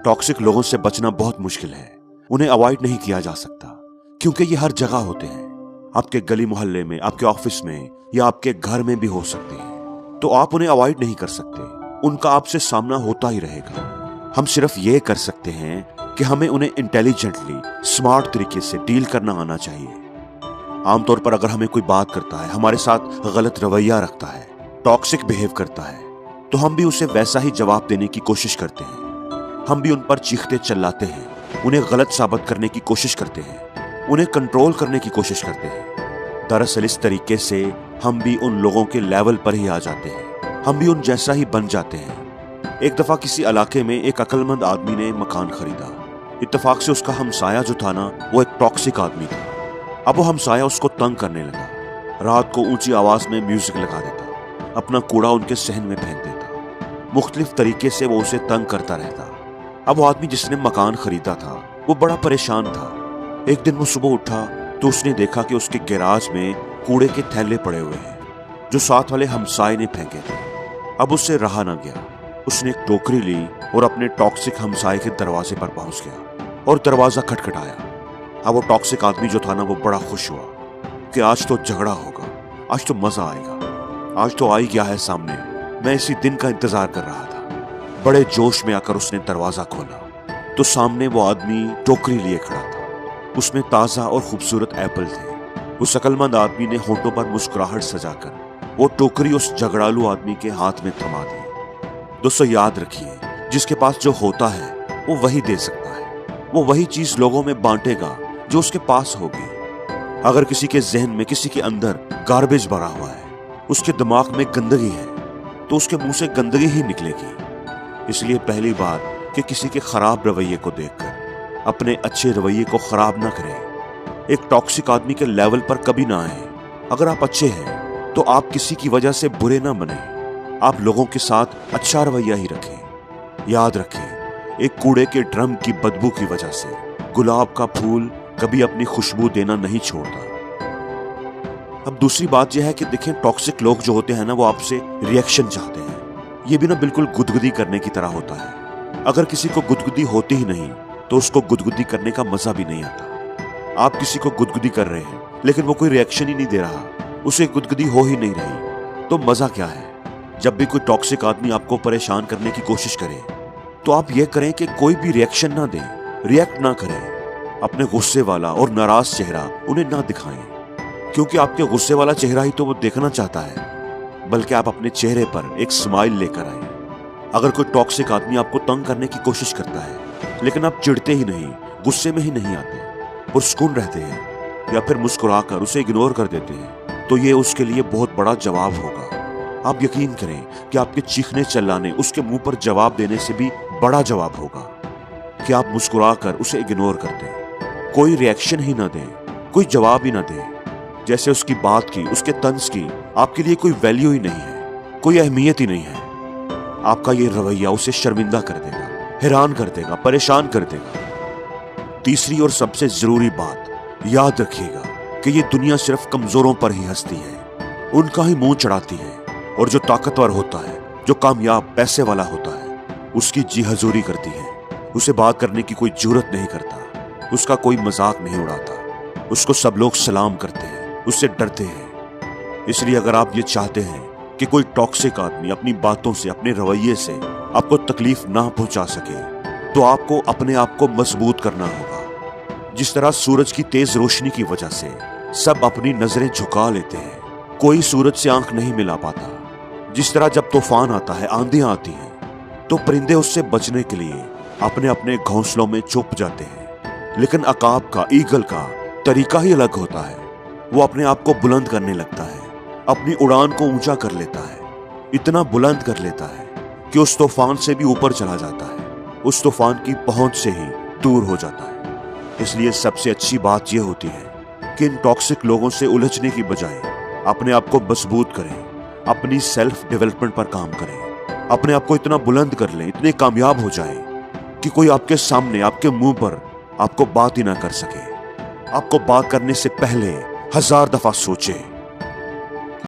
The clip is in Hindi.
टॉक्सिक लोगों से बचना बहुत मुश्किल है। उन्हें अवॉइड नहीं किया जा सकता क्योंकि ये हर जगह होते हैं। आपके गली मोहल्ले में, आपके ऑफिस में या आपके घर में भी हो सकते हैं। तो आप उन्हें अवॉइड नहीं कर सकते, उनका आपसे सामना होता ही रहेगा। हम सिर्फ ये कर सकते हैं कि हमें उन्हें इंटेलिजेंटली, स्मार्ट तरीके से डील करना आना चाहिए। आमतौर पर अगर हमें कोई बात करता है, हमारे साथ गलत रवैया रखता है, टॉक्सिक बिहेव करता है, तो हम भी उसे वैसा ही जवाब देने की कोशिश करते हैं। हम भी उन पर चीखते चिल्लाते हैं, उन्हें गलत साबित करने की कोशिश करते हैं, उन्हें कंट्रोल करने की कोशिश करते हैं। दरअसल इस तरीके से हम भी उन लोगों के लेवल पर ही आ जाते हैं, हम भी उन जैसा ही बन जाते हैं। एक दफा किसी इलाके में एक अक्लमंद आदमी ने मकान खरीदा। इत्तेफाक से उसका हमसाया जो था ना, वो एक टॉक्सिक आदमी था। अब वो हमसाया उसको तंग करने लगा। रात को ऊंची आवाज में म्यूजिक लगा देता, अपना कूड़ा उनके सहन में फेंक देता। मुख्तलिफ तरीके से वो उसे तंग करता रहता। अब वो आदमी जिसने मकान खरीदा था वो बड़ा परेशान था। एक दिन वो सुबह उठा तो उसने देखा कि उसके गैराज में कूड़े के थैले पड़े हुए हैं जो साथ वाले हमसाये ने फेंके थे। अब उससे रहा ना गया, उसने एक टोकरी ली और अपने टॉक्सिक हमसाये के दरवाजे पर पहुंच गया और दरवाजा खटखटाया। अब वो टॉक्सिक आदमी जो था ना, वो बड़ा खुश हुआ कि आज तो झगड़ा होगा, आज तो मजा आएगा, आज तो आ ही गया है सामने। मैं इसी दिन का इंतजार कर रहा था। बड़े जोश में आकर उसने दरवाजा खोला तो सामने वो आदमी टोकरी लिए खड़ा था। उसमें ताजा और खूबसूरत एप्पल थे। उस अक्लमंद आदमी ने होठों पर मुस्कुराहट सजाकर वो टोकरी उस झगड़ालू आदमी के हाथ में थमा दी। दोस्तों याद रखिए, जिसके पास जो होता है वो वही दे सकता है। वो वही चीज लोगों में बांटेगा जो उसके पास होगी। अगर किसी के जहन में, किसी के अंदर गार्बेज भरा हुआ है, उसके दिमाग में गंदगी है, तो उसके मुंह से गंदगी ही निकलेगी। इसलिए पहली बात कि किसी के खराब रवैये को देखकर अपने अच्छे रवैये को खराब ना करें। एक टॉक्सिक आदमी के लेवल पर कभी ना आए। अगर आप अच्छे हैं तो आप किसी की वजह से बुरे ना बने। आप लोगों के साथ अच्छा रवैया ही रखें। याद रखें, एक कूड़े के ड्रम की बदबू की वजह से गुलाब का फूल कभी अपनी खुशबू देना नहीं छोड़ता। अब दूसरी बात यह है कि देखें, टॉक्सिक लोग जो होते हैं ना, वो आपसे रिएक्शन चाहते हैं। ये भी ना बिल्कुल गुदगुदी करने की तरह होता है। अगर किसी को गुदगुदी होती ही नहीं तो उसको गुदगुदी करने का मजा भी नहीं आता। आप किसी को गुदगुदी कर रहे हैं लेकिन वो कोई रिएक्शन ही नहीं दे रहा, उसे गुदगुदी हो ही नहीं रही, तो मजा क्या है। जब भी कोई टॉक्सिक आदमी आपको परेशान करने की कोशिश करे तो आप ये करें कि कोई भी रिएक्शन ना दें, रिएक्ट ना करें। अपने गुस्से वाला और नाराज चेहरा उन्हें ना दिखाएं, क्योंकि आपके गुस्से वाला चेहरा ही तो वो देखना चाहता है। बल्कि आप अपने चेहरे पर एक स्माइल लेकर आए। अगर कोई टॉक्सिक आदमी आपको तंग करने की कोशिश करता है लेकिन आप चिढ़ते ही नहीं, गुस्से में ही नहीं आते, पुरसुकून रहते हैं या फिर मुस्कुराकर उसे इग्नोर कर देते हैं, तो ये उसके लिए बहुत बड़ा जवाब होगा। आप यकीन करें कि आपके चीखने चिल्लाने उसके मुंह पर जवाब देने से भी बड़ा जवाब होगा कि आप मुस्कुराकर उसे इग्नोर कर दें, कोई रिएक्शन ही ना दें, कोई जवाब ही ना दें, जैसे उसकी बात की, उसके तंज की आपके लिए कोई वैल्यू ही नहीं है, कोई अहमियत ही नहीं है। आपका ये रवैया उसे शर्मिंदा कर देगा, हैरान कर देगा, परेशान कर देगा। तीसरी और सबसे जरूरी बात याद रखिएगा कि ये दुनिया सिर्फ कमजोरों पर ही हंसती है, उनका ही मुंह चढ़ाती है, और जो ताकतवर होता है, जो कामयाब पैसे वाला होता है, उसकी जी हजूरी करती है। उसे बात करने की कोई जरूरत नहीं करता, उसका कोई मजाक नहीं उड़ाता, उसको सब लोग सलाम करते हैं, उससे डरते हैं। इसलिए अगर आप ये चाहते हैं कि कोई टॉक्सिक आदमी अपनी बातों से, अपने रवैये से आपको तकलीफ ना पहुंचा सके, तो आपको अपने आप को मजबूत करना होगा। जिस तरह सूरज की तेज रोशनी की वजह से सब अपनी नजरें झुका लेते हैं, कोई सूरज से आंख नहीं मिला पाता। जिस तरह जब तूफान आता है, आंधियां आती हैं, तो परिंदे उससे बचने के लिए अपने अपने घोंसलों में छुप जाते हैं। लेकिन अकाब का, ईगल का तरीका ही अलग होता है। वो अपने आप को बुलंद करने लगता है, अपनी उड़ान को ऊंचा कर लेता है, इतना बुलंद कर लेता है कि उस तूफान से भी ऊपर चला जाता है, उस तूफान की पहुंच से ही दूर हो जाता है। इसलिए सबसे अच्छी बात यह होती है कि इन टॉक्सिक लोगों से उलझने की बजाय अपने आप को मजबूत करें, अपनी सेल्फ डेवलपमेंट पर काम करें, अपने आप को इतना बुलंद कर लें, इतने कामयाब हो जाएं कि कोई आपके सामने, आपके मुंह पर आपको बात ही ना कर सके। आपको बात करने से पहले 1000 दफा सोचे।